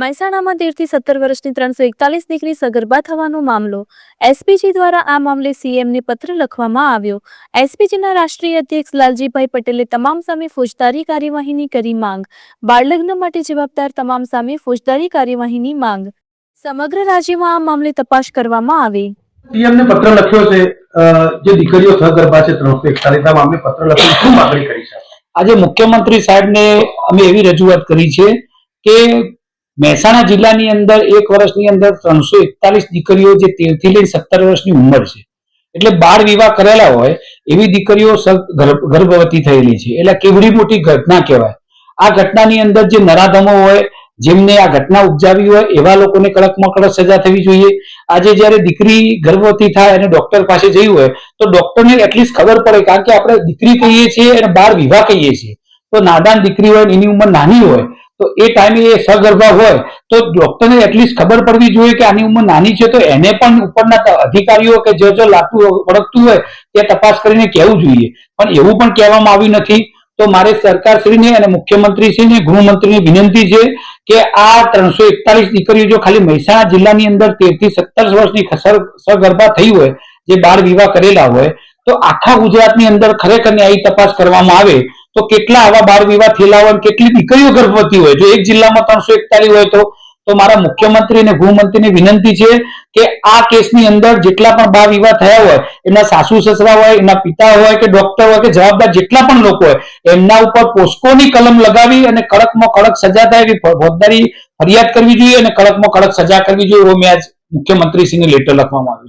મહેસાણામાં 13 થી 17 વર્ષની 341 દીકરી સગર્ભા થવાનો મામલો. એસપીજી દ્વારા આ મામલે સીએમને પત્ર લખવામાં આવ્યો. એસપીજીના રાષ્ટ્રીય અધ્યક્ષ લાલજીભાઈ પટેલે તમામ સામે ફોજદારી કાર્યવાહીની કરી માંગ. બાળલગ્ન માટે જવાબદાર તમામ સામે ફોજદારી કાર્યવાહીની માંગ. સમગ્ર રાજ્યમાં આ મામલે તપાસ કરવામાં આવે. સીએમને પત્ર લખ્યો છે, જે દીકરીઓ સગર્ભા છે 341 મામલે પત્ર લખીને શું માંગણી કરી છે? આજે મુખ્યમંત્રી સાહેબને અમે એવી રજૂઆત કરી છે કે મહેસાણા જિલ્લાની અંદર એક વર્ષની અંદર 341 દીકરીઓ જે 13 થી લઈને 17 વર્ષની ઉંમર છે, એટલે બાળ વિવાહ કરેલા હોય એવી દીકરીઓ ગર્ભવતી થયેલી છે. એટલે કેવડી મોટી ઘટના કહેવાય. આ ઘટનાની અંદર જે નરાધમો હોય, જેમને આ ઘટના ઉપજાવી હોય એવા લોકોને કડકમાં કડક સજા થવી જોઈએ. આજે જયારે દીકરી ગર્ભવતી થાય અને ડોક્ટર પાસે જઈ હોય તો ડોક્ટરને એટલીસ્ટ ખબર પડે, કારણ કે આપણે દીકરી કહીએ છીએ અને બાળ વિવાહ કહીએ છીએ. તો નાદાન દીકરી હોય, એની ઉંમર નાની હોય, તો એ ટાઈમે એ સગર્ભા હોય તો ડોક્ટરને એટલીસ્ટ ખબર પડવી જોઈએ કે આની ઉંમર નાની છે. તો એને પણ ઉપરના અધિકારીઓ કે જો લાગતું વળગતું હોય તે તપાસ કરીને કહેવું જોઈએ, પણ એવું પણ કહેવામાં આવ્યું નથી. તો મારે સરકારશ્રીને અને મુખ્યમંત્રીશ્રીને, ગૃહમંત્રીને વિનંતી છે કે આ 341 દીકરીઓ જો ખાલી મહેસાણા જિલ્લાની અંદર 13 થી 17 વર્ષની સગર્ભા થઈ હોય, જે બાળ વિવાહ કરેલા હોય, તો આખા ગુજરાતની અંદર ખરેખર ન્યાયી તપાસ કરવામાં આવે તો કેટલા આવા બાળ વિવાહ થયેલા હોય, કેટલી દીકરીઓ ગર્ભવતી હોય. જો એક જિલ્લામાં 341 હોય તો મારા મુખ્યમંત્રી અને ગૃહમંત્રીને વિનંતી છે કે આ કેસની અંદર જેટલા પણ બાળ વિવાહ થયા હોય, એમના સાસુ સસરા હોય, એમના પિતા હોય કે ડોક્ટર હોય કે જવાબદાર જેટલા પણ લોકો હોય, એમના ઉપર પોસ્કોની કલમ લગાવી અને કડકમાં કડક સજા થાય એવી ફોજદારી ફરિયાદ કરવી જોઈએ અને કડકમાં કડક સજા કરવી જોઈએ. એવો મેં આજ મુખ્યમંત્રીશ્રીને લેટર લખવામાં આવ્યું છે.